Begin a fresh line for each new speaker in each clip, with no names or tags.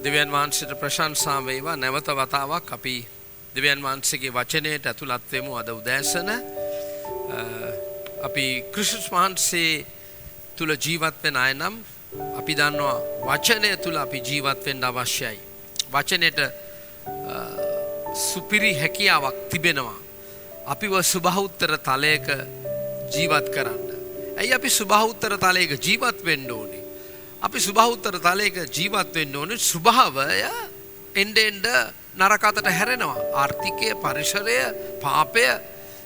දෙවියන් වහන්සේට ප්‍රශංසා වේවා. නැවත වතාවක් අපි දෙවියන් වහන්සේගේ වචනයට ඇතුළත් වෙමු. අද උදෑසන අපි ක්‍රිස්තුස් වහන්සේ තුල ජීවත් වෙන අය නම් අපි දන්නවා වචනය තුල අපි ජීවත් වෙන්න අවශ්‍යයි. වචනයට සුපිරි හැකියාවක් තිබෙනවා අපිව සුභෞත්තර තලයක ජීවත් කරන්න. ඇයි අපි සුභෞත්තර තලයක ජීවත් වෙන්න ඕනේ? අපි සුභෞත්තර තලයක ජීවත් වෙන්න ඕනේ ස්වභාවය එන්න නරකතට හැරෙනවා. ආර්ථිකය, පරිසරය, පාපය,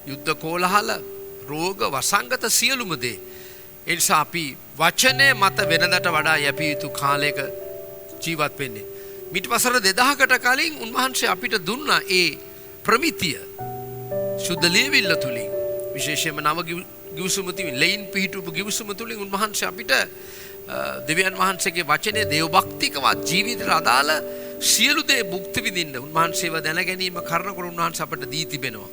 යුද්ධ කෝලහල, රෝග, වසංගත සියලුම දේ. ඒ නිසා අපි වචනය මත වෙනදට වඩා යැපිය යුතු කාලයක ජීවත් වෙන්නේ. මිට වසර 2000කට කලින් උන්වහන්සේ අපිට දුන්නා ඒ ප්‍රමිතිය. සුද්ධ ලියවිල්ල තුලින් විශේෂයෙන්ම නව ගිවිසුම තුලින් ලෙයින් පිහිටුපු ගිවිසුම තුලින් උන්වහන්සේ අපිට දෙවියන් වහන්සේගේ වචනේ දේවභක්තිකවත් ජීවිතයට අදාළ සියලු දේ භුක්ති විඳින්න උන්වහන්සේව දැන ගැනීම කරනකොට උන්වහන්සේ අපට දී තිබෙනවා.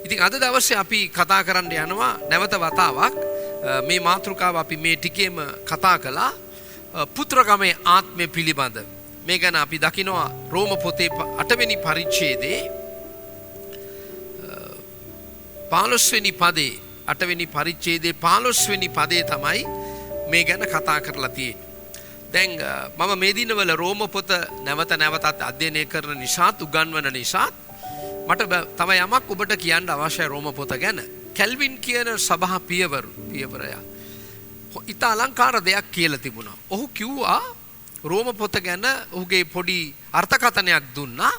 ඉතින් අද දවසේ අපි කතා කරන්න යනවා නැවත වතාවක් මේ මාතෘකාව අපි මේ ටිකේම කතා කළා පුත්‍රකමේ ආත්මය පිළිබඳ. මේ ගැන අපි දකිනවා රෝම පොතේ 8 වෙනි පරිච්ඡේදයේ 15 වෙනි පදේ 8 වෙනි පරිච්ඡේදයේ 15 වෙනි පදේ තමයි මේ ගැන කතා කරලා තියෙන්නේ. දැන් මම මේ දිනවල රෝම පොත නැවත නැවතත් අධ්‍යයනය කරන නිසා උගන්වන නිසා මට තව යමක් ඔබට කියන්න අවශ්‍යයි රෝම පොත ගැන. කැල්වින් කියන සභා පියවරයා ඉතා අලංකාර දෙයක් කියලා තිබුණා. ඔහු කිව්වා රෝම පොත ගැන ඔහුගේ පොඩි අර්ථකථනයක් දුන්නා.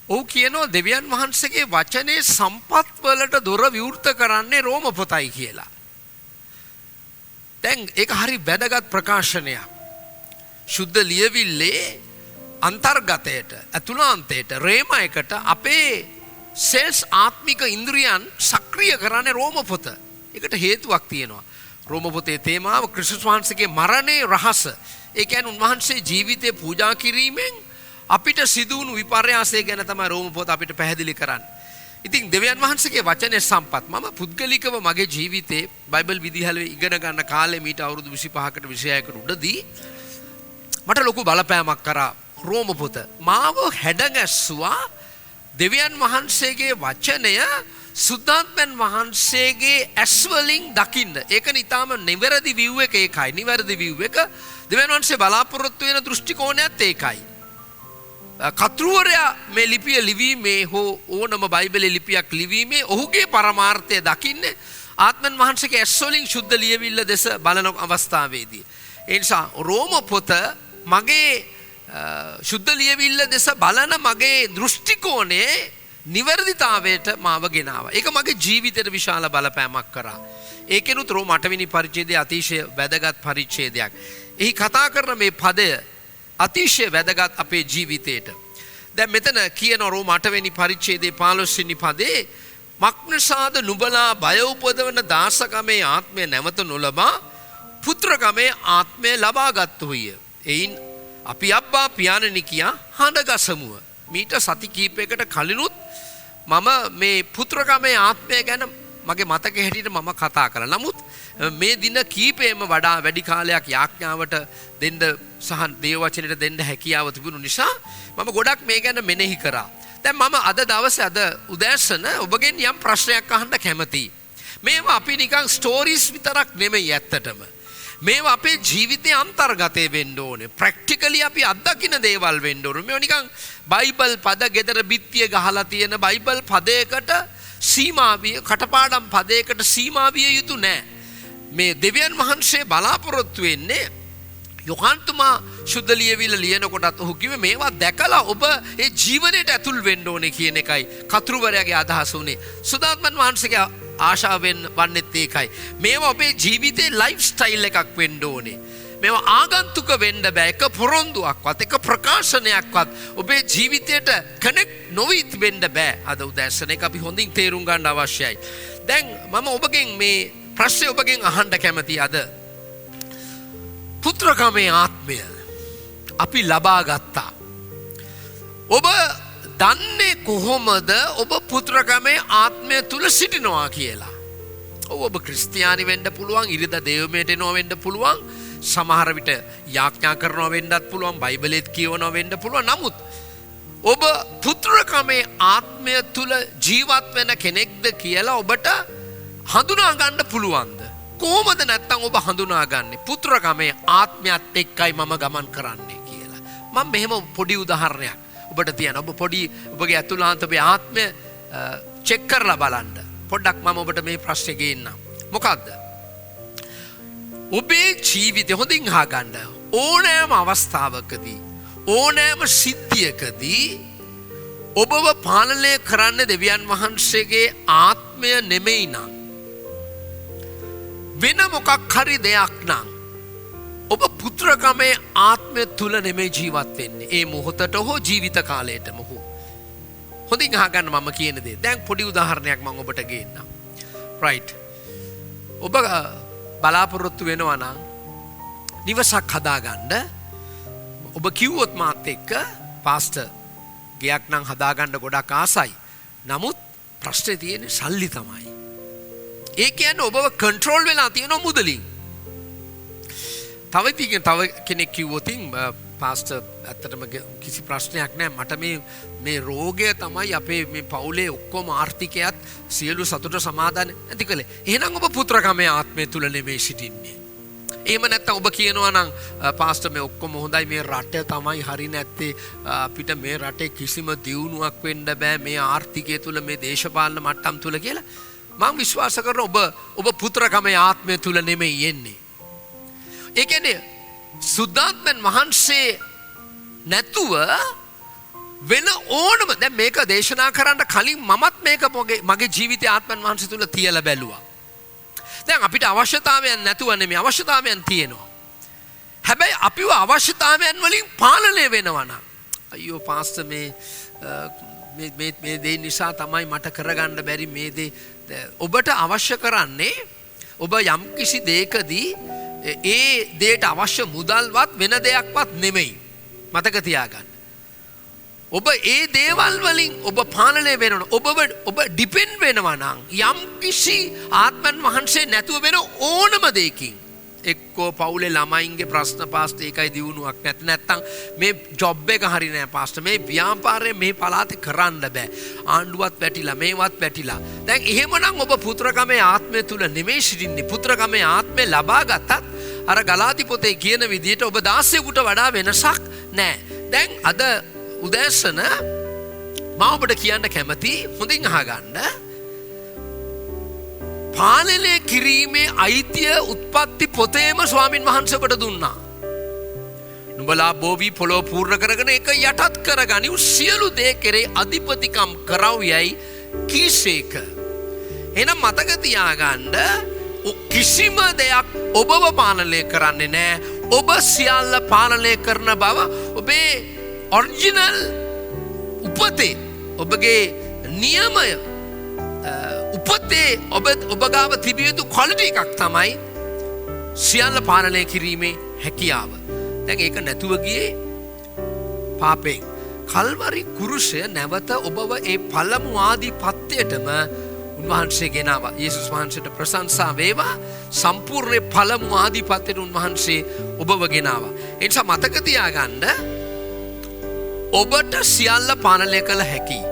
ඔහු කියනවා දෙවියන් වහන්සේගේ වචනේ සම්පත් වලට දොර විවෘත කරන්නේ රෝම පොතයි කියලා. දැන් ඒක හරි වැදගත් ප්‍රකාශනයක්. සුද්ධ ලියවිල්ලේ අන්තර්ගතයට ඇතුළාන්තයට රේමයකට අපේ සෙල්ස් ආත්මික ඉන්ද්‍රියන් සක්‍රිය කරන්නේ රෝම පොත. ඒකට හේතුවක් තියෙනවා. රෝම පොතේ තේමාව ක්‍රිස්තුස් වහන්සේගේ මරණේ රහස. ඒ කියන්නේ උන්වහන්සේ ජීවිතේ පූජා කිරීමෙන් අපිට සිදු වුණු විපර්යාසය ගැන තමයි රෝම පොත අපිට පැහැදිලි කරන්නේ. ඉතින් දෙවියන් වහන්සේගේ වචනේ සම්පත් මම පුද්ගලිකව මගේ ජීවිතේ බයිබල් විදිහලේ ඉගෙන ගන්න කාලේ මීට අවුරුදු 25කට 26කට උඩදී මට ලොකු බලපෑමක් කරා රෝම පොත. මාව හැඩගැස්සුවා දෙවියන් වහන්සේගේ වචනය සුද්ධාත්මයන් වහන්සේගේ ඇස් වලින් දකින්න. ඒක නිතාම නිවැරදි view එක ඒකයි. නිවැරදි view එක දෙවියන් වහන්සේ බලාපොරොත්තු වෙන දෘෂ්ටි කෝණයත් ඒකයි. කතෘවරයා මේ ලිපිය ලිවීමේ හෝ ඕනම බයිබලයේ ලිපියක් ලිවීමේ ඔහුගේ පරමාර්ථය දකින්නේ ආත්මයන් වහන්සේගේ ඇස් වලින් සුද්ධ ලියවිල්ල දෙස බලන අවස්ථාවේදී. ඒ නිසා රෝම පොත මගේ සුද්ධ ලියවිල්ල දෙස බලන මගේ දෘෂ්ටි කෝණයේ නිවැරදිතාවයට මාව ගෙනාවා. ඒක මගේ ජීවිතයට විශාල බලපෑමක් කරා. ඒකෙනුත් රෝම 8 වෙනි පරිච්ඡේදයේ අතිශය වැදගත් පරිච්ඡේදයක්. එහි කතා කරන මේ පදය අතිශය වැදගත් අපේ ජීවිතයට. දැන් මෙතන කියන රෝම 8 වෙනි පරිච්ඡේදයේ 15 වෙනි පදේ මක්නිසාද නුඹලා බය උපදවන දාසකමේ ආත්මය නැවත නොලබා පුත්‍රකමේ ආත්මය ලබාගත්තුය. එයින් අපි අබ්බා පියාණනි කියා හඬගසමුව. මීට සති කීපයකට කලිනුත් මම මේ පුත්‍රකමේ ආත්මය ගැන මගේ මතකයේ හැටියට මම කතා කළා. නමුත් මේ දින කීපෙම වඩා වැඩි කාලයක් යාඥාවට දෙන්න සහ දේව වචනෙට දෙන්න හැකියාව තිබුණු නිසා මම ගොඩක් මේ ගැන මෙනෙහි කරා. දැන් මම අද දවසේ අද උදෑසන ඔබගෙන් යම් ප්‍රශ්නයක් අහන්න කැමතියි. මේවා අපි නිකන් ස්ටෝරිස් විතරක් නෙමෙයි ඇත්තටම. මේවා අපේ ජීවිතයේ අන්තර්ගතය වෙන්න ඕනේ. ප්‍රැක්ටිකලි අපි අත්දකින්න දේවල් වෙන්න ඕනේ. මේවා නිකන් බයිබල් පද ගෙදර බිත්තිය ගහලා තියෙන බයිබල් පදයකට සීමා විය කටපාඩම් පදයකට සීමා විය යුතු නෑ. මේ දෙවියන් වහන්සේ බලාපොරොත්තු වෙන්නේ යොහන්තුමා සුද්ධ ලියවිල්ල ලියනකොටත් ඔහු කිව්වේ මේවා දැකලා ඔබ ඒ ජීවිතයට ඇතුල් වෙන්න ඕනේ කියන එකයි කතෘවරයාගේ අදහස උනේ. සුදාත්මන් වහන්සේගේ ආශාවෙන් වන්නේත් ඒකයි. මේවා ඔබේ ජීවිතේ ලයිෆ් ස්ටයිල් එකක් වෙන්න ඕනේ. මේවා ආගන්තුක වෙන්න බෑ. එක පොරොන්දුවක්වත් එක ප්‍රකාශනයක්වත් ඔබේ ජීවිතයට කනෙක්ට් නොවි වෙන්න බෑ. අද උදෑසන එක අපි හොඳින් තේරුම් ගන්න අවශ්‍යයි. දැන් මම ඔබගෙන් මේ ප්‍රශ්නේ ඔබගෙන් අහන්න කැමතියි අද. පුත්‍රකමේ ආත්මය අපි ලබා ගත්තා. ඔබ දන්නේ කොහොමද ඔබ පුත්‍රකමේ ආත්මය තුල සිටිනවා කියලා? ඔබ ක්‍රිස්තියානි වෙන්න පුළුවන්, ඉරිදා දේවමයට එනවා වෙන්න පුළුවන්, සමහර විට යාඥා කරනවා වෙන්නත් පුළුවන්, බයිබලෙත් කියවනවා වෙන්න පුළුවන්. නමුත් ඔබ පුත්‍රකමේ ආත්මය තුල ජීවත් වෙන කෙනෙක්ද කියලා ඔබට හඳුනා ගන්න පුළුවන්ද? කොහොමද නැත්තම් ඔබ හඳුනාගන්නේ පුත්‍රකමේ ආත්මයත් එක්කයි මම ගමන් කරන්නේ කියලා? මම මෙහෙම පොඩි උදාහරණයක් ඔබට තියන. ඔබ පොඩි ඔබගේ ඇතුළාන්ත ඔබේ ආත්මය චෙක් කරලා බලන්න. පොඩ්ඩක් මම ඔබට මේ ප්‍රශ්නේ ගේන්නම්. මොකද්ද? ඔබේ ජීවිතය හොඳින් අහගන්න. ඕනෑම අවස්ථාවකදී ඕනෑම සිද්ධියකදී ඔබව පාලනය කරන්න දෙවියන් වහන්සේගේ ආත්මය නෙමෙයි නම්, වෙන මොකක් හරි දෙයක් නම්, ඔබ පුත්‍රකමේ ආත්මය තුල නෙමෙයි ජීවත් වෙන්නේ. ඒ මොහොතට හෝ ජීවිත කාලයටම හෝ. හොඳින් අහගන්න මම කියන දේ. දැන් පොඩි උදාහරණයක් මම ඔබට ගේන්නම්. රයිට්. ඔබ බලාපොරොත්තු වෙනවා නම් නිවසක් හදාගන්න. ඔබ කිව්වොත් මාත් එක්ක පාස්ටර් ගයක් නම් හදාගන්න ගොඩක් ආසයි. නමුත් ප්‍රශ්නේ තියෙන්නේ සල්ලි තමයි. ඒ කියන්නේ ඔබව කන්ට්‍රෝල් වෙලා තියෙන මුදලින්. තව කෙනෙක් කිව්වොත් පාස්ටර් ඇත්තටම කිසි ප්‍රශ්නයක් නැහැ. මට මේ රෝගය තමයි අපේ මේ පවුලේ ඔක්කොම ආර්ථිකයත් සියලු සතුට සමාදාන නැති කළේ. එහෙනම් ඔබ පුත්‍රකමේ ආත්මය තුල නෙමෙයි සිටින්නේ. එහෙම නැත්නම් ඔබ කියනවා නම් පාස්ටර් මේ ඔක්කොම හොඳයි, මේ රට තමයි හරි නැත්තේ, අපිට මේ රටේ කිසිම දියුණුවක් වෙන්න බෑ මේ ආර්ථිකය තුල, මේ දේශපාලන මට්ටම් තුල කියලා. මම විශ්වාස කරනවා ඔබ පුත්‍රකමේ ආත්මය තුල නෙමෙයි එන්නේ. ඒ කියන්නේ සුද්ධාත්මයන් වහන්සේ නැතුව වෙන ඕනම, දැන් මේක දේශනා කරන්න කලින් මමත් මේක මගේ ජීවිතයේ ආත්මයන් වහන්සේ තුල තියලා බැලුවා. දැන් අපිට අවශ්‍යතාවයන් නැතුව නෙමෙයි, අවශ්‍යතාවයන් තියෙනවා. හැබැයි අපිව අවශ්‍යතාවයන් වලින් පාලනය වෙනවා නම්, අයියෝ පාස්ටර් මේ දේ නිසා තමයි මට කරගන්න බැරි මේ දේ. ඔබට අවශ්‍ය කරන්නේ ඔබ යම් කිසි දෙයකදී ඒ දේට අවශ්‍ය මුදල්වත් වෙන දෙයක්වත් නෙමෙයි. මතක තියාගන්න. ඔබ ඒ දේවල් වලින් ඔබ පාලනය වෙනවා. ඔබ ඩිපෙන්ඩ් වෙනවා නම් යම් කිසි ආත්මයන් වහන්සේ නැතුව වෙන ඕනම දෙයකින්, එක්කෝ පවුලේ ළමයින්ගේ ප්‍රශ්න පාස්ටර් ඒකයි දියුණුවක් නැත්නම් මේ ජොබ් එක හරි නෑ පාස්ටර්, මේ ව්‍යාපාරය මේ පළාතේ කරන්න බෑ, ආණ්ඩුවත් වැටිලා මේවත් වැටිලා. දැන් එහෙමනම් ඔබ පුත්‍රකමේ ආත්මය තුල නෙමෙයි සිටින්නේ. පුත්‍රකමේ ආත්මය ලබා ගත්තත් අර ගලාති පොතේ කියන විදිහට ඔබ 16කට වඩා වෙනසක් නෑ. දැන් අද උදෑසන මම ඔබට කියන්න කැමති, හොඳින් අහගන්න. පාලනය කිරීමේ අයිතිය උත්පත්ති පොතේම ස්වාමින් වහන්සේ ඔබට දුන්නා. නුඹලා බෝවි පොළොව පූර්ණ කරගෙන ඒක යටත් කරගනිව්, සියලු දේ කෙරේ අධිපතිකම් කරව් යයි කීසේක. එහෙනම් මතක තියාගන්න, කිසිම දෙයක් ඔබව පාලනය කරන්නේ නැහැ. ඔබ සියල්ල පාලනය කරන බව ඔබේ ඔරිජිනල් උපතේ, ඔබගේ නියමය උපතේ ඔබ ගාව තිබිය යුතු ක්වොලිටි එකක් තමයි සියල්ල පාලනය කිරීමේ හැකියාව. දැන් ඒක නැතුව ගියේ පාපයෙන්. කල්වරි කුරුසය නැවත ඔබව ඒ පළමු ආදිපත්‍යයටම උන්වහන්සේ ගෙනාවා. යේසුස් වහන්සේට ප්‍රශංසා වේවා. සම්පූර්ණ පළමු ආදිපත්‍යයට උන්වහන්සේ ඔබව ගෙනාවා. ඒ නිසා මතක තියාගන්න, ඔබට සියල්ල පාලනය කළ හැකියි.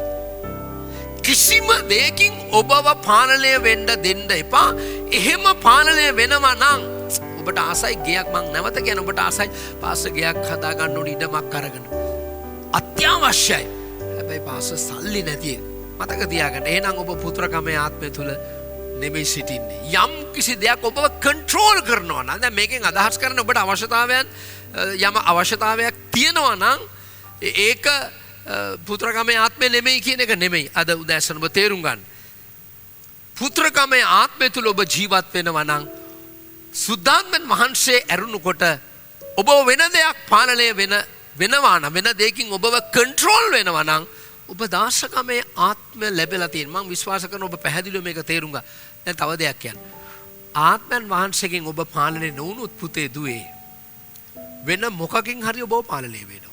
කිසිම දෙයකින් ඔබව පාලනය වෙන්න දෙන්න එපා. එහෙම පාලනය වෙනවා නම් ඔබට ආසයි ගයක්, මං නැවත කියන ඔබට ආසයි පාස්ටර් ගයක් හදාගන්න ඕන ඉඩමක් අරගෙන. අත්‍යවශ්‍යයි. හැබැයි පාස්ටර් සල්ලි නැති. මතක තියාගන්න. එහෙනම් ඔබ පුත්‍රකමේ ආත්මය තුල නෙමෙයි සිටින්නේ. යම් කිසි දෙයක් ඔබව කන්ට්‍රෝල් කරනවා නම්, දැන් මේකෙන් අදහස් කරන්නේ ඔබට අවශ්‍යතාවයන් යම් අවශ්‍යතාවයක් තියෙනවා නම් ඒක පුත්‍රකමේ ආත්මය නෙමෙයි කියන එක නෙමෙයි. අද උදෑසන ඔබ තේරුම් ගන්න. පුත්‍රකමේ ආත්මය තුල ඔබ ජීවත් වෙනවා නම්, සුද්ධාත්මයන් වහන්සේ ඇරුණුකොට ඔබ වෙන දෙයක් පාලනය වෙනවා නම්, වෙන දෙයකින් ඔබව කන්ට්‍රෝල් වෙනවා නම්, ඔබ දාශකමේ ආත්මය ලැබෙලා තියෙන. මම විශ්වාස කරනවා ඔබ පැහැදිලිව මේක තේරුම් ගන්න. දැන් තව දෙයක් කියන්න. ආත්මයන් වහන්සේගෙන් ඔබ පාලනය නොවුනොත් පුතේ දුවේ, වෙන මොකකින් හරි ඔබව පාලනය වෙනවා.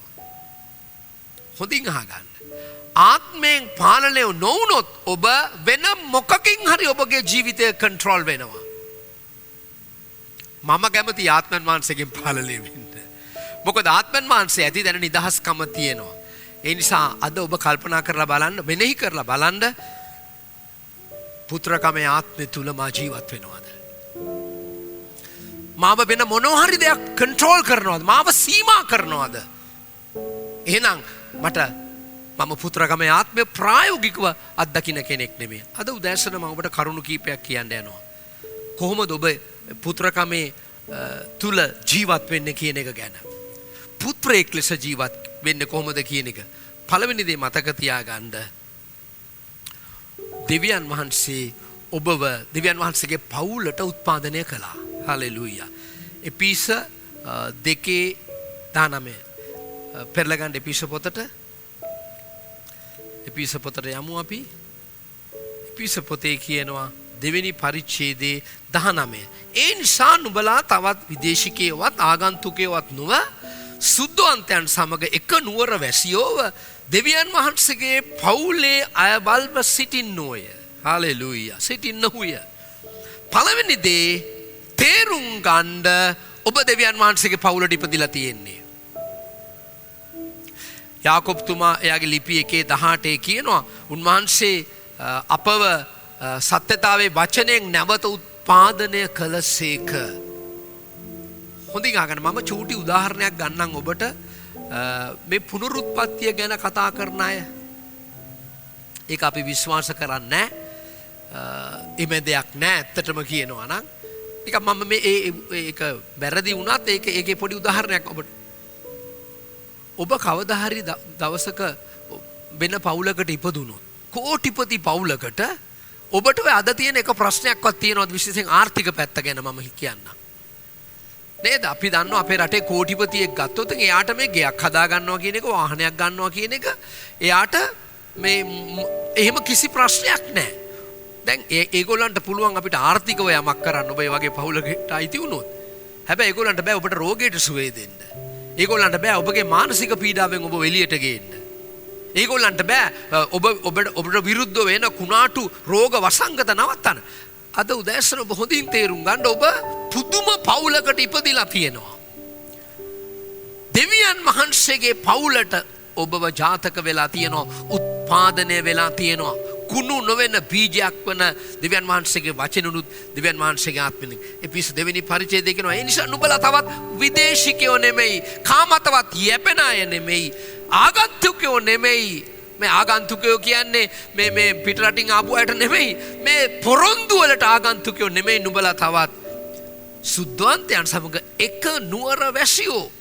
හොඳින් අහගන්න. ආත්මයෙන් පාලනය නොවුනොත් ඔබ වෙන මොකකින් හරි ඔබගේ ජීවිතය කන්ට්‍රෝල් වෙනවා. මම කැමති ආත්මයන් වහන්සේගෙන් පාලනය වෙන්න. මොකද ආත්මයන් වහන්සේ ඇති දැන නිදහස්කම තියෙනවා. ඒ නිසා අද ඔබ කල්පනා කරලා බලන්න, මෙනෙහි කරලා බලන්න, පුත්‍රකමේ ආත්මය තුල මා ජීවත් වෙනවද? මාව වෙන මොනවා හරි දෙයක් කන්ට්‍රෝල් කරනවද? මාව සීමා කරනවද? එහෙනම් මම පුත්‍රකමේ ආත්මය ප්‍රායෝගිකව අත්දකින්න කෙනෙක් නෙමෙයි. අද උදෑසන මම ඔබට කරුණු කීපයක් කියන්න යනවා. කොහොමද ඔබ පුත්‍රකමේ තුල ජීවත් වෙන්නේ කියන එක ගැන. පුත්‍රයෙක් ලෙස ජීවත් වෙන්නේ කොහොමද කියන එක. පළවෙනි දේ මතක තියාගන්න. දෙවියන් වහන්සේ ඔබව දෙවියන් වහන්සේගේ පවුලට උත්පාදනය කළා. හලෙලූයා. එපිස 2:19 පෙරලගන්න එපිස පොතට. එපිස පොතට යමු අපි. එපිස පොතේ කියනවා දෙවෙනි පරිච්ඡේදයේ 19. ඒ නිසා නුඹලා තවත් විදේශිකයවත් ආගන්තුකයවත් නොව සුද්ධවන්තයන් සමග එක නුවර වැසියෝව දෙවියන් වහන්සේගේ පවුලේ අයබල්ව සිටින්නෝය. හලෙලූයා. සිටින්නහුය. පළවෙනි දේ තේරුම් ගන්න ඔබ දෙවියන් වහන්සේගේ පවුලට ඉපදිලා තියෙන්නේ. යාකොබ්තුමා එයාගේ ලිපි 1:18 කියනවා උන්වහන්සේ අපව සත්‍යතාවේ වචනයෙන් නැවත උත්පාදනය කළසේක. හොඳින් අහගන්න. මම චූටි උදාහරණයක් ගන්නම් ඔබට. මේ පුනරුත්පත්තිය ගැන කතා කරන අය ඒක අපි විශ්වාස කරන්නේ නැහැ. එමෙ දෙයක් නැහැ ඇත්තටම කියනවා නම්. ඒක මම මේ ඒක වැරදි වුණත් ඒකේ පොඩි උදාහරණයක් ඔබට. ඔබ කවදා හරි දවසක වෙන පවුලකට ඉපදුනොත්, කෝටිපති පවුලකට, ඔබට ඔය අද තියෙන එක ප්‍රශ්නයක්වත් තියෙනවද විශේෂයෙන් ආර්ථික පැත්ත ගැන මම කියන්නම්. නේද? අපි දන්නවා අපේ රටේ කෝටිපතියෙක් ගත්තොත් එයාට මේ ගෙයක් හදා ගන්නවා කියන එක, වාහනයක් ගන්නවා කියන එක එයාට මේ එහෙම කිසි ප්‍රශ්නයක් නැහැ. දැන් ඒගොල්ලන්ට පුළුවන් අපිට ආර්ථිකව යමක් කරන්න ඔබ ඒ වගේ පවුලකට අයිති වුණොත්. හැබැයි ඒගොල්ලන්ට බෑ ඔබට රෝගයට සුවය දෙන්න. ඒගොල්ලන්ට බෑ ඔබගේ මානසික පීඩාවෙන් ඔබ එළියට ගේන්න. ඒගොල්ලන්ට බෑ ඔබට විරුද්ධ වෙන කුණාටු රෝග වසංගත නවත්තන්න. අද උදෑසන ඔබ හොඳින් තේරුම් ගන්න ඔබ පුදුම පවුලකට ඉපදිලා තියෙනවා. දෙවියන් වහන්සේගේ පවුලට ඔබව ජාතක වෙලා තියෙනවා, උත්පාදනය වෙලා තියෙනවා. කුණු නොවන බීජයක් වන දෙවියන් වහන්සේගේ වචනුනුත් දෙවියන් වහන්සේගේ ආත්මෙන්. එපිස දෙවෙනි පරිච්ඡේදයේ කියනවා ඒ නිසා නුඹලා තවත් විදේශිකයෝ නෙමෙයි, කාමතවත් යැපෙන අය නෙමෙයි, ආගන්තුකයෝ නෙමෙයි. මේ ආගන්තුකයෝ කියන්නේ මේ පිට රටින් ආපු අයට නෙමෙයි, මේ පොරොන්දු වලට ආගන්තුකයෝ නෙමෙයි. නුඹලා තවත් සුද්ධවන්තයන් සමග එක නුවර වැසියෝ.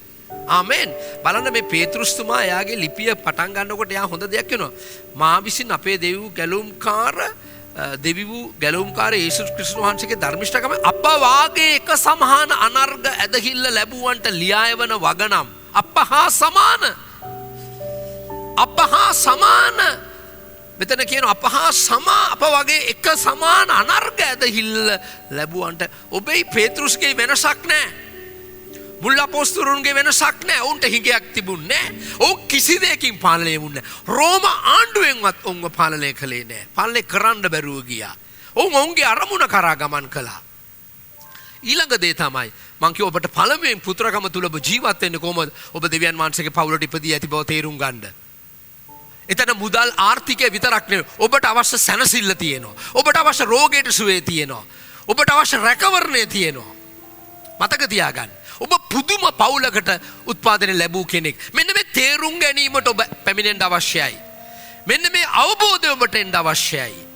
ආමෙන්. බලන්න මේ පේතෘස්තුමා එයාගේ ලිපිය පටන් ගන්නකොට එයා හොඳ දෙයක් කියනවා. මා විසින් අපේ ගැලුම්කාර යේසුස් ක්‍රිස්තුස් වහන්සේගේ ධර්මිෂ්ඨකම අප වාගේ එක සමාන අනර්ග ඇදහිල්ල ලැබුවන්ට ලියායවන වගනම් අප හා සමාන මෙතන කියනවා අප වගේ එක සමාන අනර්ග ඇදහිල්ල ලැබුවන්ට. ඔබේ පේතෘස්ගේ වෙනසක් නැහැ. මුල් අපොස්තුරුන්ගේ වෙනසක් නැහැ. ඔවුන්ට හිඟයක් තිබුණේ නැහැ. ඔවුන් කිසි දෙයකින් පාලනය වුණේ නැහැ. රෝම ආණ්ඩුවෙන්වත් ඔවුන්ව පාලනය කළේ නැහැ. පාලනය කරන්න බැරුව ගියා. ඔවුන් ඔවුන්ගේ අරමුණ කරා ගමන් කළා. ඊළඟ දේ තමයි මං කිව්ව ඔබට පළමුවෙන් පුත්‍රකම තුල ඔබ ජීවත් වෙන්නේ කොහොමද? ඔබ දෙවියන් වහන්සේගේ පවුලට ඉපදී ඇති බව තේරුම් ගන්න. එතන මුදල් ආර්ථිකය විතරක් නෙවෙයි. ඔබට අවශ්‍ය සැනසෙල්ල තියෙනවා. ඔබට අවශ්‍ය රෝගයට සුවය තියෙනවා. ඔබට අවශ්‍ය රැකවරණය තියෙනවා. මතක තියාගන්න. ඔබ පුදුම පවුලකට උත්පාදනය ලැබූ කෙනෙක්. මෙන්න මේ තේරුම් ගැනීමට ඔබ පැමිණෙන්න අවශ්‍යයි. මෙන්න මේ අවබෝධය ඔබට එන්න අවශ්‍යයි.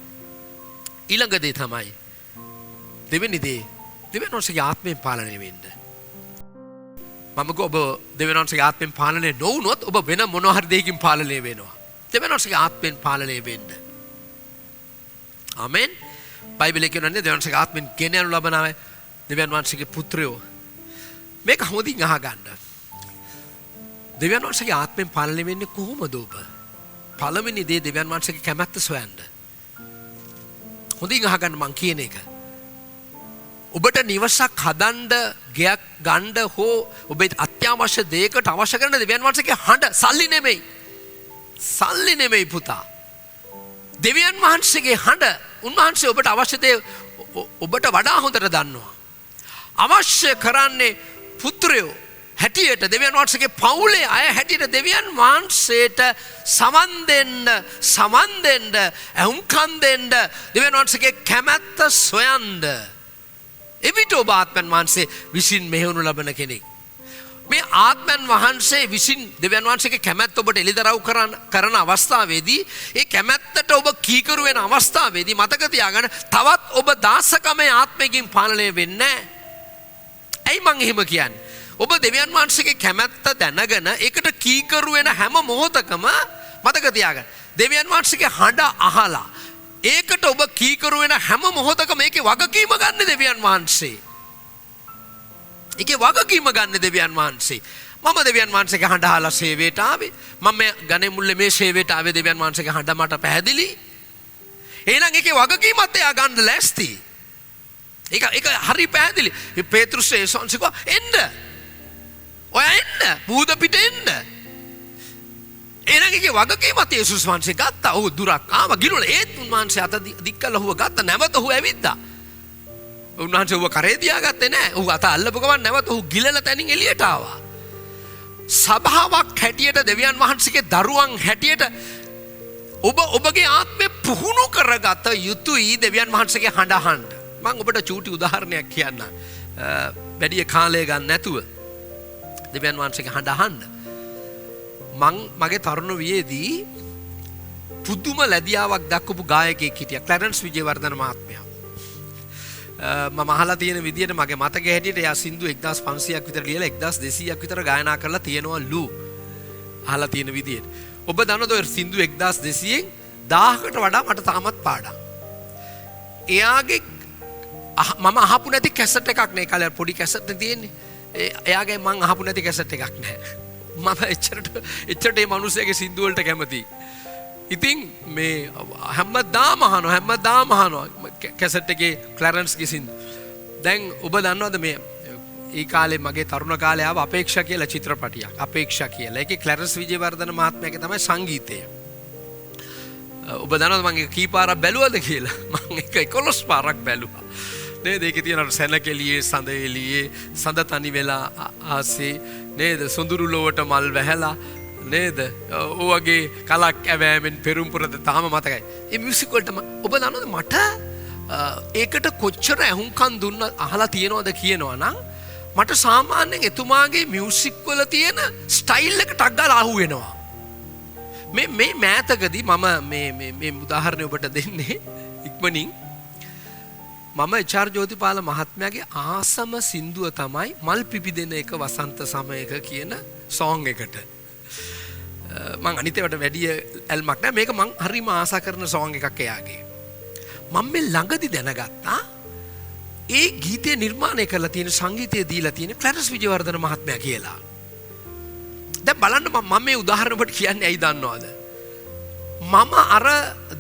ඊළඟ දේ තමයි දෙවෙනි දේ දෙවියන් වහන්සේගේ ආත්මයෙන් පාලනය වෙන්න. මම ඔබ දෙවියන් වහන්සේගේ ආත්මයෙන් පාලනය නොවුනොත් ඔබ වෙන මොනවා හරි දෙයකින් පාලනය වෙනවා. දෙවියන් වහන්සේගේ ආත්මයෙන් පාලනය වෙන්න. ආමෙන්. බයිබලයේ කියනවානේ දෙවියන් වහන්සේගේ ආත්මයෙන් ගෙන යනු ලබන අය දෙවියන් වහන්සේගේ පුත්‍රයෝ. මේක හොඳින් අහගන්න. දෙවියන් වහන්සේගේ ආත්මයෙන් පාලනය වෙන්නේ කොහොමද ඔබ? පළවෙනි දේ දෙවියන් වහන්සේගේ කැමැත්ත සොයන්න. හොඳින් අහගන්න මං කියන එක. ඔබට නිවසක් හදන්න, ගෙයක් ගන්න හෝ ඔබේ අත්‍යවශ්‍ය දෙයකට අවශ්‍ය කරන දෙවියන් වහන්සේගේ හඬ, සල්ලි නෙමෙයි. සල්ලි නෙමෙයි පුතා. දෙවියන් වහන්සේගේ හඬ, උන්වහන්සේ ඔබට අවශ්‍ය දේ ඔබට වඩා හොඳට දන්නවා. අවශ්‍ය කරන්නේ පුත්‍රයෝ හැටියට දෙවියන් වහන්සේගේ පවුලේ අය හැටියට දෙවියන් වහන්සේට සමන් දෙන්න ඇහුම්කන් දෙන්න දෙවියන් වහන්සේගේ කැමැත්ත සොයන්න එවිට ඔබ ආත්මයන් වහන්සේ විසින් මෙහෙවනු ලබන කෙනෙක්. මේ ආත්මයන් වහන්සේ විසින් දෙවියන් වහන්සේගේ කැමැත්ත ඔබට එළිදරව් කරන අවස්ථාවේදී ඒ කැමැත්තට ඔබ කීකරු වෙන අවස්ථාවේදී මතක තියාගන්න තවත් ඔබ දාසකමේ ආත්මයෙන් පාලනය වෙන්නේ නැහැ. ඇයි මං එහෙම කියන්නේ? ඔබ දෙවියන් වහන්සේගේ කැමැත්ත දැනගෙන ඒකට කීකරු වෙන හැම මොහොතකම මතක තියාගන්න. දෙවියන් වහන්සේගේ හඬ අහලා ඒකට ඔබ කීකරු වෙන හැම මොහොතකම ඒකේ වගකීම ගන්න දෙවියන් වහන්සේ. ඒකේ වගකීම ගන්න දෙවියන් වහන්සේ. මම දෙවියන් වහන්සේගේ හඬ අහලා සේවයට ආවේ. මම ගණේ මුල්ලේ මේ සේවයට ආවේ දෙවියන් වහන්සේගේ හඬ මට පැහැදිලි. එහෙනම් ඒකේ වගකීමත් එයා ගන්න ලෑස්ති. ඒක හරි පැහැදිලි. පේතෘස් ඒසොන්සිකෝ එන්න. ඔය එන්න. බූද පිට එන්න. එහෙනම් ඒකේ වගකීමත් යේසුස් වහන්සේ ගත්තා. ඔහු දුරක් ආවා ගිලුණා. ඒත් උන්වහන්සේ අත දික් කළා හුව ගත්තා. නැවත ඔහු ඇවිද්දා. උන්වහන්සේ ඔහු කරේ තියාගත්තේ නැහැ. ඔහු අත අල්ලපු ගමන් නැවත ඔහු ගිලලා තැනින් එළියට ආවා. සභාවක් හැටියට දෙවියන් වහන්සේගේ දරුවන් හැටියට ඔබගේ ආත්මය පුහුණු කරගත යුතුයි දෙවියන් වහන්සේගේ හඬ අහන්න. මම ඔබට චූටි උදාහරණයක් කියන්නම්. වැඩි කාලය ගන්න නැතුව දෙවියන් වහන්සේගේ හඬ අහන්න. මගේ තරුණ වියේදී පුදුම ලැබියාවක් දක්වපු ගායකයෙක් හිටියා. ක්ලැරන්ස් විජේවර්ධන මහත්මයා. මම අහලා තියෙන විදිහට මගේ මතකයේ හැටියට එයා සින්දු 1500ක් විතර ලියලා 1200ක් විතර ගායනා කරලා තියෙනවලු. අහලා තියෙන විදිහට. ඔබ දන්නවද ඔය සින්දු 1200න් 1000කට වඩා මට තාමත් පාඩම්. එයාගේ මම අහපු නැති කැසට් එකක් නේ කාලේ පොඩි කැසට් එක තියෙන්නේ. එයාගේ මං අහපු නැති කැසට් එකක් නැහැ. මම එච්චරට මේ මිනිස්සුගේ සින්දු වලට කැමතියි. ඉතින් මේ හැමදාම අහනවා කැසට් එකේ ක්ලැරන්ස්ගේ සින්දු. දැන් ඔබ දන්නවද මේ ඒ කාලේ මගේ තරුණ කාලේ ආව අපේක්ෂා කියලා චිත්‍රපටියක්. අපේක්ෂා කියලා. ඒකේ ක්ලැරන්ස් විජේවර්ධන මහත්මයාගේ තමයි සංගීතය. ඔබ දන්නවද මම ඒක කී පාරක් බැලුවද කියලා? මම ඒක 11 පාරක් බැලුවා. නේද? ඒකේ තියෙන සැනකෙලියේ සඳ එළියේ සඳ තනි වෙලා ආසේ නේද? සොඳුරු ලොවට මල් වැහැලා නේද? ඔවගේ කලක් ඇවෑමෙන් පෙරම්පුරද තාම මතකයි. ඒ මියුසික් වලට ඔබ දන්නවද මට ඒකට කොච්චර ඇහුම්කන් දුන්න අහලා තියෙනවද කියනවා නම් මට සාමාන්‍යයෙන් එතුමාගේ මියුසික් වල තියෙන ස්ටයිල් එක ටක් ගාලා අහු වෙනවා. මේ මෑතකදී මම මේ උදාහරණය ඔබට දෙන්නේ ඉක්මනින්. මම එච්.ආර්. ජෝතිපාල මහත්මයාගේ ආසම සින්දුව තමයි මල් පිපිදෙන එක වසන්ත සමයක කියන සෝං එකට. මං අනිතේවට වැඩි ඇල්මක් නැහැ. මේක මං හරිම ආසා කරන සෝං එකක් එයාගේ. මම මේ ළඟදි දැනගත්තා ඒ ගීතය නිර්මාණය කරලා තියෙන සංගීතය දීලා තියෙන ක්ලැරන්ස් විජේවර්ධන මහත්මයා කියලා. දැන් බලන්න මම මේ උදාහරණ ඔබට කියන්නේ ඇයි දන්නවද? මම අර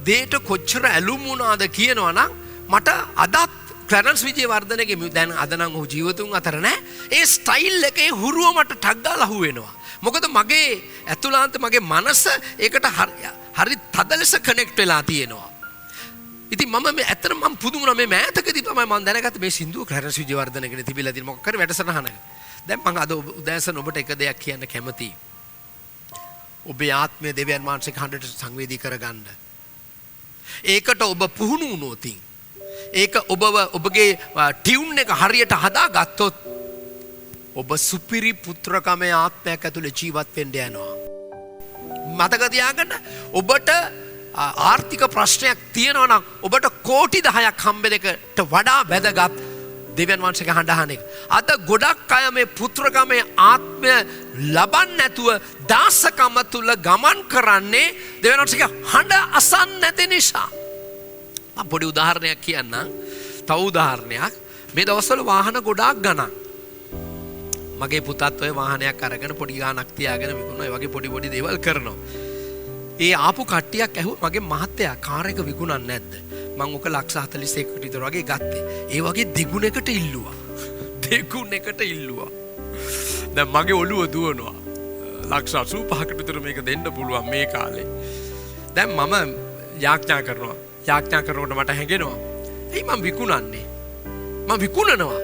දේට කොච්චර ඇලුම් වුණාද කියනවනම් මට අදත් ක්ලැරන්ස් විජේවර්ධනගේ දැන් අද නම් ඔහු ජීවතුන් අතර නැහැ. ඒ ස්ටයිල් එකේ හුරුව මට ටක් ගාලා අහු වෙනවා. මොකද මගේ ඇතුළාන්ත මගේ මනස ඒකට හරි තද ලෙස කනෙක්ට් වෙලා තියෙනවා. ඉතින් මම මේ ඇත්තටම මම පුදුම වුණා මේ මෑතකදී තමයි මම දැනගත්තේ මේ සින්දුව ක්ලැරන්ස් විජේවර්ධනගේ තිබිලා තියෙන මොකක් හරි වැඩසටහනක. දැන් මම අද උදෑසන ඔබට එක දෙයක් කියන්න කැමතියි. ඔබේ ආත්මය දෙවියන් වහන්සේගේ හඬට සංවේදී කරගන්න. ඒකට ඔබ පුහුණු වුණොත් ඒක ඔබගේ ටියුන් එක හරියට හදාගත්තොත් ඔබ සුපිරි පුත්‍රකමේ ආත්මයක් ඇතුලේ ජීවත් වෙන්න යනවා. මතක තියාගන්න ඔබට ආර්ථික ප්‍රශ්නයක් තියෙනවා නම් ඔබට කෝටි 10ක් හම්බෙන එකට වඩා වැදගත් දෙවියන් වහන්සේගේ හඬ අහන එක. අද ගොඩක් අය මේ පුත්‍රකමේ ආත්මය ලබන්නේ නැතුව දාසකම තුල ගමන් කරන්නේ දෙවියන් වහන්සේගේ හඬ අසන්නේ නැති නිසා. මම පොඩි උදාහරණයක් කියන්නම්. තව උදාහරණයක්. මේ දවස්වල වාහන ගොඩාක් ගණන්. මගේ පුතත් ඔය වාහනයක් අරගෙන පොඩි ගාණක් තියාගෙන විකුණනවා. ඒ වගේ පොඩි දේවල් කරනවා. ඒ ආපු කට්ටියක් ඇහුවා මගේ මහත්තයා කාර් එක විකුණන්නේ නැද්ද? මම ඔක ලක්ෂ 41කට විතර වගේ ගත්තේ. ඒ වගේ දෙගුණයකට ඉල්ලුවා. දැන් මගේ ඔළුව දුවනවා. ලක්ෂ 85කට විතර මේක දෙන්න පුළුවන් මේ කාලේ. දැන් මම යාඥා කරනවා. යාඥා කරනකොට මට හැඟෙනවා. ඇයි මම විකුණන්නේ? මම විකුණනවා.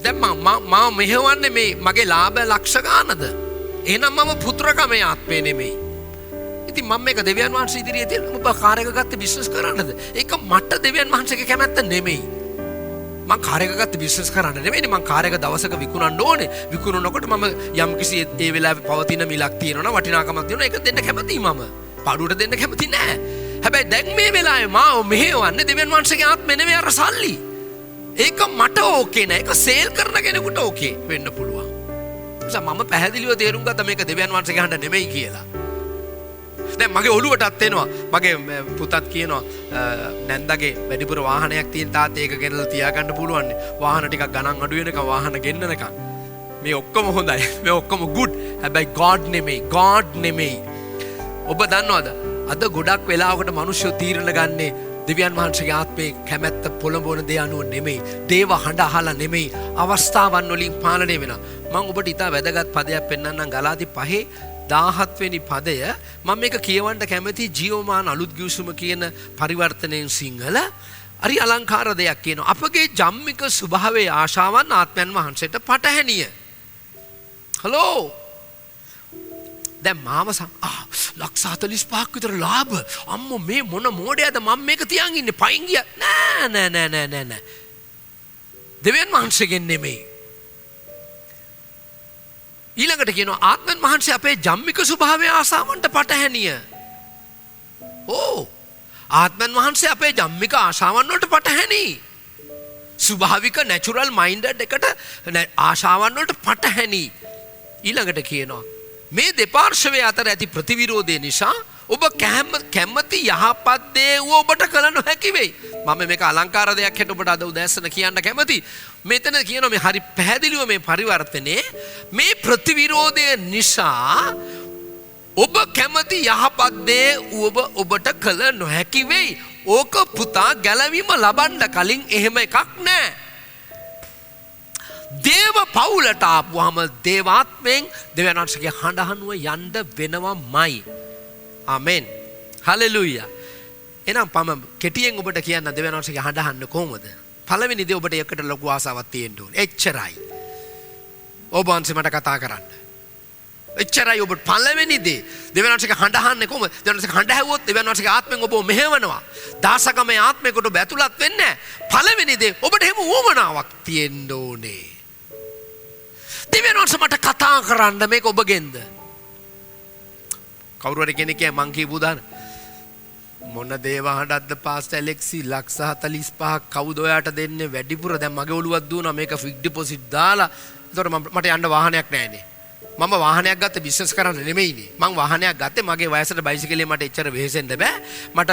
දැන් මම මෙහෙවන්නේ මේ මගේ ලාභ ලක්ෂ ගානද? එහෙනම් මම පුත්‍රකමේ ආත්මේ නෙමෙයි. ඉතින් මම මේක දෙවියන් වහන්සේ ඉදිරියේ තියෙන ඔබ කාර් එක ගත්තේ බිස්නස් කරන්නද? ඒක මට දෙවියන් වහන්සේගේ කැමැත්ත නෙමෙයි. මං කාර් එක ගත්තේ බිස්නස් කරන්න නෙමෙයි. මං කාර් එක දවසක විකුණන්න ඕනේ. විකුණනකොට මම යම් කිසි ඒ වෙලාවේ පවතින මිලක් තියෙනවා වටිනාකමක් තියෙනවා. ඒක දෙන්න කැමතියි මම. පාඩුවට දෙන්න කැමති නෑ. හැබැයි දැන් මේ වෙලාවේ මාව මෙහෙවන්නේ දෙවියන් වහන්සේගේ ආත්මේ නෙමෙයි අර සල්ලි. ඒක මට ඕකේ නෑ. ඒක සේල් කරන කෙනෙකුට ඕකේ වෙන්න පුළුවන්. නිසා මම පැහැදිලිව තේරුම් ගත්තා මේක දෙවියන් වහන්සේගේ හඬ නෙමෙයි කියලා. දැන් මගේ ඔළුවටත් එනවා. මගේ පුතත් කියනවා නැන්දගේ වැඩිපුර වාහනයක් තියෙන තාත්තේ ඒක ගෙනල්ලා තියාගන්න පුළුවන්. වාහන ටිකක් ගණන් අඩු වෙනකම් වාහන ගෙන්නනකම්. මේ ඔක්කොම හොඳයි. මේ ඔක්කොම good. හැබැයි God නෙමෙයි. ඔබ දන්නවද? අද ගොඩක් වෙලාවකට මිනිස්සු තීරණ ගන්නේ දෙවියන් වහන්සේගේ ආත්මේ කැමැත්ත පොළඹවන දේ අනුව නෙමෙයි. දේව හඬ අහලා නෙමෙයි. අවස්ථාවන් වලින් පාලනය වෙනවා. මම ඔබට ඉතා වැදගත් පදයක් පෙන්වන්නම්. ගලාති 5:17 වෙනි පදය. මම මේක කියවන්න කැමති ජීවමාන අලුත් ගිවිසුම කියන පරිවර්තනයෙන් සිංහල. හරි අලංකාර දෙයක් කියනවා. අපගේ ජම්මික ස්වභාවයේ ආශාවන් ආත්මයන් වහන්සේට පටහැනිය. හලෝ. දැන් මාව ලක්ෂ 45ක් විතර ලාභ. අම්මෝ මේ මොන මෝඩයද මම මේක තියන් ඉන්නේ පයින් ගියා. නෑ. දෙවියන් වහන්සේගෙන් නෙමෙයි. ඊළඟට කියනවා ආත්මයන් වහන්සේ අපේ ජම්මික ස්වභාවයේ ආසාවන්ට පටහැනිය. ආත්මයන් වහන්සේ අපේ ජම්මික ආශාවන් වලට පටහැනි. ස්වභාවික නැචරල් මයින්ඩඩ් එකට ආශාවන් වලට පටහැනි. ඊළඟට කියනවා මේ දෙපාර්ශවය අතර ඇති ප්‍රතිවිරෝධය නිසා ඔබ කැමති යහපත් දේ ඔබට කළ නොහැකි වෙයි. මම මේක අලංකාර දෙයක් හැට ඔබට අද උදෑසන කියන්න කැමති. මෙතන කියනවා මේ හරි පැහැදිලිව මේ පරිවර්තනේ මේ ප්‍රතිවිරෝධය නිසා ඔබ කැමති යහපත් දේ ඔබට කළ නොහැකි වෙයි. ඕක පුතා ගැලවීම ලබන්න කලින් එහෙම එකක් නෑ. දේව පවුලට ආපුවම දේවාත්මයෙන් දෙවියන් වහන්සේගේ හඬ අහනුව යන්න වෙනවමයි. ආමෙන්. හලෙලූයා. එහෙනම් මම කෙටියෙන් ඔබට කියන්න දෙවියන් වහන්සේගේ හඬ අහන්න කොහොමද? පළවෙනි දේ ඔබට එකට ලොකු ආසාවක් තියෙන්න ඕනේ. එච්චරයි. ඔබ වහන්සේ මට කතා කරන්න. එච්චරයි ඔබට පළවෙනි දේ. දෙවියන් වහන්සේගේ හඬ අහන්නේ කොහොමද? දෙවියන් වහන්සේගේ හඬ ඇහුවොත් දෙවියන් වහන්සේගේ ආත්මෙන් ඔබව මෙහෙවනවා. දාසකමේ ආත්මයකට ඔබ ඇතුළත් වෙන්නේ නැහැ. පළවෙනි දේ ඔබට එහෙම උවමනාවක් තියෙන්න ඕනේ. දෙවියන් වහන්සේ මට කතා කරන්න මේක ඔබගෙන්ද? කවුරු හරි කෙනෙක් මං කියපු දාන මොන දේව හඬක්ද පාස්ටර් ඇලෙක්සි ලක්ෂ 45ක් කවුද ඔයාට දෙන්නේ වැඩිපුර? දැන් මගේ ඔළුවක් දුවනවා මේක ෆික්ස් ඩිපොසිට් දාලා. ඒතකොට මට යන්න වාහනයක් නැහැනේ. මම වාහනයක් ගත්තේ බිස්නස් කරන්න නෙමෙයිනේ. මං වාහනයක් ගත්තේ මගේ වයසට බයිසිකලේ මට එච්චර වෙහෙසෙන්න බෑ. මට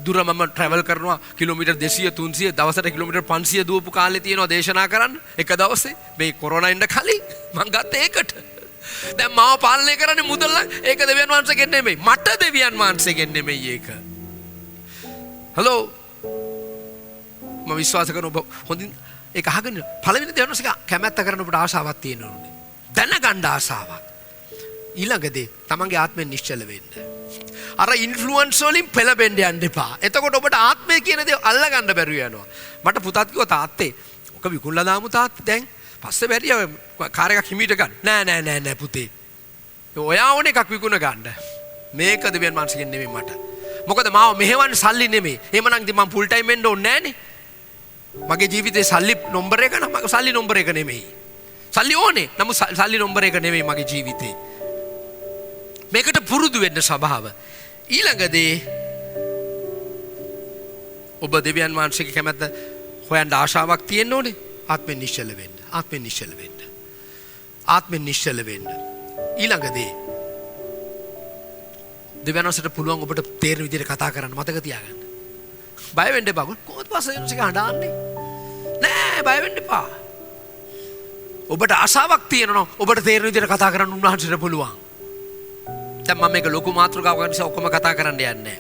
දුර මම ට්‍රැවල් කරනවා කිලෝමීටර් 200 300 දවසට කිලෝමීටර් 500 දුවපු කාලේ තියෙනවා දේශනා කරන්න. එක දවසේ මේ කොරෝනා එන්න කලින් මං ගත්තේ ඒකට. දැන් මාව පාලනය කරන්නේ මුදල් නම් ඒක දෙවියන් වහන්සේගෙන් නෙමෙයි. මට දෙවියන් වහන්සේගෙන් නෙමෙයි ඒක. හලෝ. මම විශ්වාස කරන ඔබ හොඳින් ඒක අහගෙන පළවෙනි දෙවියන් වහන්සේගේ කැමැත්ත කරන ඔබට ආශාවක් තියෙන්න ඕනේ. දැනගන්න ආසාවක්. ඊළඟදී තමන්ගේ ආත්මෙන් නිශ්චල වෙන්න. අර ඉන්ෆ්ලුවන්ස් වලින් පෙළඹෙන්න යන්න එපා. එතකොට ඔබට ආත්මය කියන දේ අල්ලගන්න බැරුව යනවා. මට පුතත් කිව්වා තාත්තේ ඔක විකුණලා දාමු තාත්තා දැන්. පස්සේ බැරිය කාර් එකක් හිමීට ගන්න. නෑ පුතේ. ඔයා ඕන එකක් විකුණ ගන්න. මේක දෙවියන් වහන්සේගෙන් නෙමෙයි මට. මොකද මාව මෙහෙවන්නේ සල්ලි නෙමෙයි. එහෙමනම් ඉතින් මම ෆුල් ටයිම් වෙන්න ඕනේ නෑනේ. මගේ ජීවිතේ සල්ලි නම්බර එක නම් මගේ සල්ලි නම්බර එක නෙමෙයි. සල්ලි ඕනේ. නමුත් සල්ලි නම්බර එක නෙමෙයි මගේ ජීවිතේ. මේකට පුරුදු වෙන්න ස්වභාව. ඊළඟදී ඔබ දෙවියන් වහන්සේගේ කැමැත්ත හොයන්න ආශාවක් තියෙන්න ඕනේ. ආත්මෙන් නිශ්චල වෙන්න. ආත්මෙන් නිශ්චල වෙන්න. ඊළඟදී දෙවියන් වහන්සේට පුළුවන් ඔබට තේරෙන විදිහට කතා කරන්න මතක තියාගන්න. බය වෙන්න එපා. කොහොමද පස්සේ දෙවියන්සේගේ හඬන්නේ? නෑ බය වෙන්න එපා. ඔබට ආශාවක් තියෙනවා ඔබට තේරෙන විදිහට කතා කරන්න උන්වහන්සේට පුළුවන්. දැන් මම මේක ලොකු මාතෘකාවක් නිසා ඔක්කොම කතා කරන්න යන්නේ නෑ.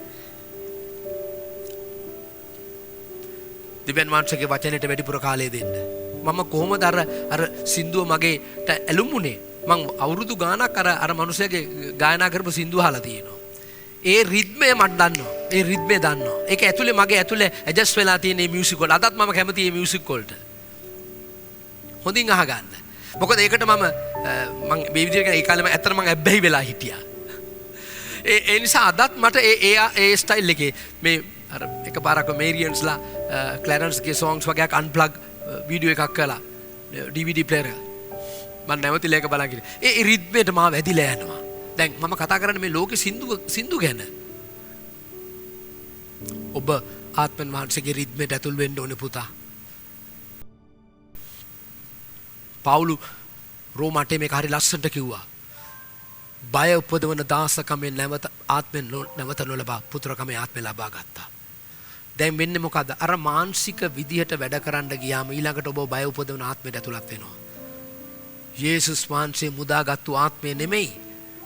දෙවියන් වහන්සේගේ වචනෙට වැඩිපුර කාලය දෙන්න. මම කොහොමද අර සින්දුව මගේට ඇලුමුනේ? මං අවුරුදු ගාණක් අර මනුස්සයාගේ ගායනා කරපු සින්දුව අහලා තියෙනවා. ඒ රිද්මය මට දන්නවා. ඒ රිද්මය දන්නවා. ඒක ඇතුලේ මගේ ඇතුලේ ඇඩ්ජස්ට් වෙලා තියෙන මේ මියුසික් වල. අදත් මම කැමති මේ මියුසික් වලට. හොඳින් අහගන්න. මොකද ඒකට මම මේ විදිහට ඒ කාලෙම ඇත්තට මම ඇබ්බැහි වෙලා හිටියා. ඒ නිසා අදත් මට ඒ ස්ටයිල් එකේ මේ අර එකපාරක් මේරියන්ස්ලා ක්ලැරන්ස්ගේ songs වගේක් unplug වීඩියෝ එකක් කළා DVD player එක. මම නැවතිලා ඒක බලන් ඉන්නේ. ඒ රිද්මේට මාව ඇදිලා යනවා. දැන් මම කතා කරන්නේ මේ ලෝකේ සින්දු ගැන. ඔබ ආත්මන් වහන්සේගේ රිද්මේට ඇතුල් වෙන්න ඕනේ පුතා. පවුලු රෝම 8 මේක හරි ලස්සනට කිව්වා. බය උපදවන දාසකමෙන් නැවත ආත්මෙන් නැවත නොලබා පුත්‍රකමේ ආත්මය ලබා ගත්තා. දැන් වෙන්නේ මොකද්ද? අර මානසික විදිහට වැඩ කරන්න ගියාම ඊළඟට ඔබ බය උපදවන ආත්මයට ඇතුළත් වෙනවා. යේසුස් වහන්සේ මුදාගත්තු ආත්මය නෙමෙයි.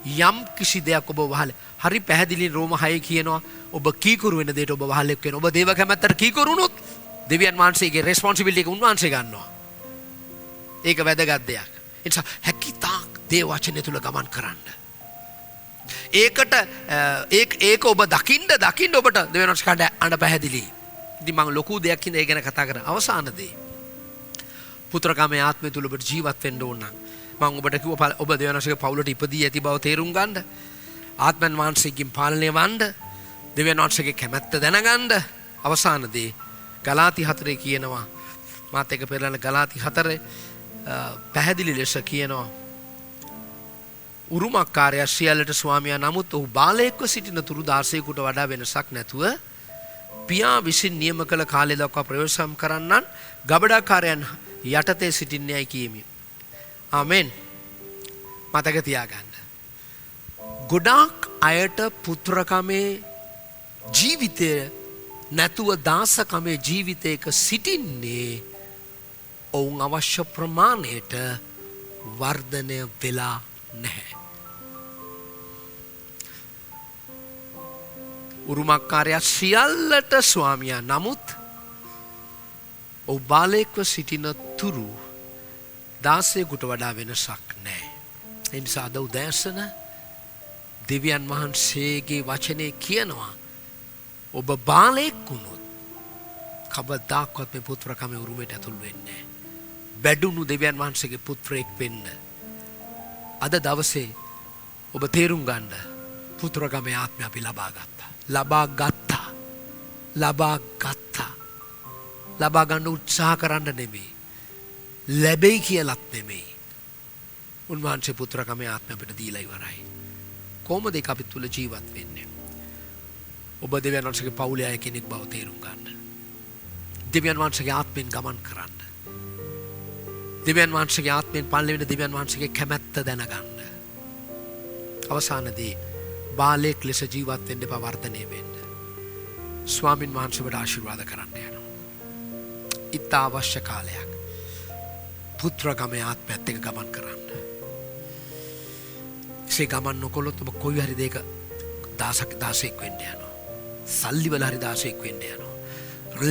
යම් කිසි දෙයක් ඔබ වහල. හරි පැහැදිලි රෝම 6 කියනවා ඔබ කීකරු වෙන දෙයට ඔබ වහලෙක් වෙනවා. ඔබ දේව කැමැත්තට කීකරු වුණොත් දෙවියන් වහන්සේගේ රෙස්පොන්සිබිලිටි එක උන්වහන්සේ ගන්නවා. ඒක වැදගත් දෙයක්. ඒ නිසා හැකිතාක් දේව වචනය තුල ගමන් කරන්න. ඒකට ඒක ඔබ දකින්න ඔබට දෙවියන් වහන්සේ අඬ පැහැදිලි. ඉතින් මම ලොකු දෙයක් හින්දා ඒ ගැන කතා කරා. අවසාන දේ. පුත්‍රකාමයේ ආත්මය තුල ඔබට ජීවත් වෙන්න ඕන නම් මම ඔබට කිව්වා ඔබ දෙවියන් වහන්සේගේ පවුලට ඉපදී ඇති බව තේරුම් ගන්න. ආත්මයන් වහන්සේගෙන් පාලනය වන්න. දෙවියන් වහන්සේගේ කැමැත්ත දැනගන්න. අවසාන දේ ගලාති 4 කියනවා. මාත් එක පෙරලන ගලාති 4 පැහැදිලි ලෙස කියනවා උරුමකාරයා සියල්ලට ස්වාමියා නමුත් ඔහු බාලයෙක්ව සිටින තුරු දාසයෙකුට වඩා වෙනසක් නැතුව පියා විසින් නියම කළ කාලය දක්වා ප්‍රවේශම් කරන්නන් ගබඩාකාරයන් යටතේ සිටින්නේයි කියමි. ආමෙන්. මතක තියාගන්න. ගොඩාක් අයට පුත්‍රකමේ ජීවිතය නැතුව දාසකමේ ජීවිතයක සිටින්නේ ඔවුන් අවශ්‍ය ප්‍රමාණයට වර්ධනය වෙලා නැහැ. උරුමකාරයා සියල්ලට ස්වාමියා නමුත් ඔහු බාලයෙක්ව සිටින තුරු දාසයෙකුට වඩා වෙනසක් නැහැ. ඒ නිසා අද උදෑසන දෙවියන් වහන්සේගේ වචනේ කියනවා ඔබ බාලයෙක් වුණොත් කවදාකවත් මේ පුත්‍රකමේ උරුමයට ඇතුල් වෙන්නේ නැහැ. බැඩුණු දෙවියන් වහන්සේගේ පුත්‍රයෙක් වෙන්න අද දවසේ ඔබ තේරුම් ගන්න පුත්‍රකමේ ආත්මය අපි ලබා ගත්තා. ලබා ගන්න උත්සාහ කරන්න නෙමෙයි. ලැබෙයි කියලාත් නෙමෙයි. උන්වහන්සේ පුත්‍රකමේ ආත්මය අපිට දීලා ඉවරයි. කොහොමද ඒක අපි තුල ජීවත් වෙන්නේ? ඔබ දෙවියන් වහන්සේගේ පවුලේ අය කෙනෙක් බව තේරුම් ගන්න. දෙවියන් වහන්සේගේ ආත්මෙන් ගමන් කරන්න. දෙවියන් වහන්සේගේ ආත්මෙන් පල්ලෙ වෙන දෙවියන් වහන්සේගේ කැමැත්ත දැනගන්න. අවසානදී බාලයෙක් ලෙස ජීවත් වෙන්න එපා, වර්ධනය වෙන්න. ස්වාමින් වහන්සේ ඔබට ආශිර්වාද කරන්න යනවා. ඊට අවශ්‍ය කාලයක් පුත්‍රකමේ ආත්මයත් එක්ක ගමන් කරන්න. ඒ ගමන් නොකළොත් ඔබ කොයි හරි දෙයක දාසෙක් වෙන්න යනවා. සල්ලි වල හරි දාසෙක් වෙන්න යනවා.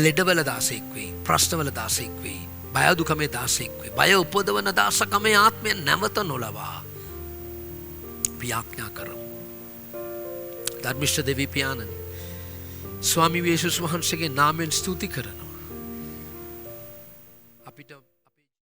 ලෙඩවල දාසෙක් වෙයි, ප්‍රශ්නවල දාසෙක් වෙයි, බය දුකමේ දාසෙක් වෙයි. බය උපදවන දාසකමේ ආත්මය නැවත නොලවා පියාඥා කරමු. ධර්මිෂ්ඨ දෙවි පියාණනි, ස්වාමී යේසුස් වහන්සේගේ නාමයෙන් ස්තුති කරනවා.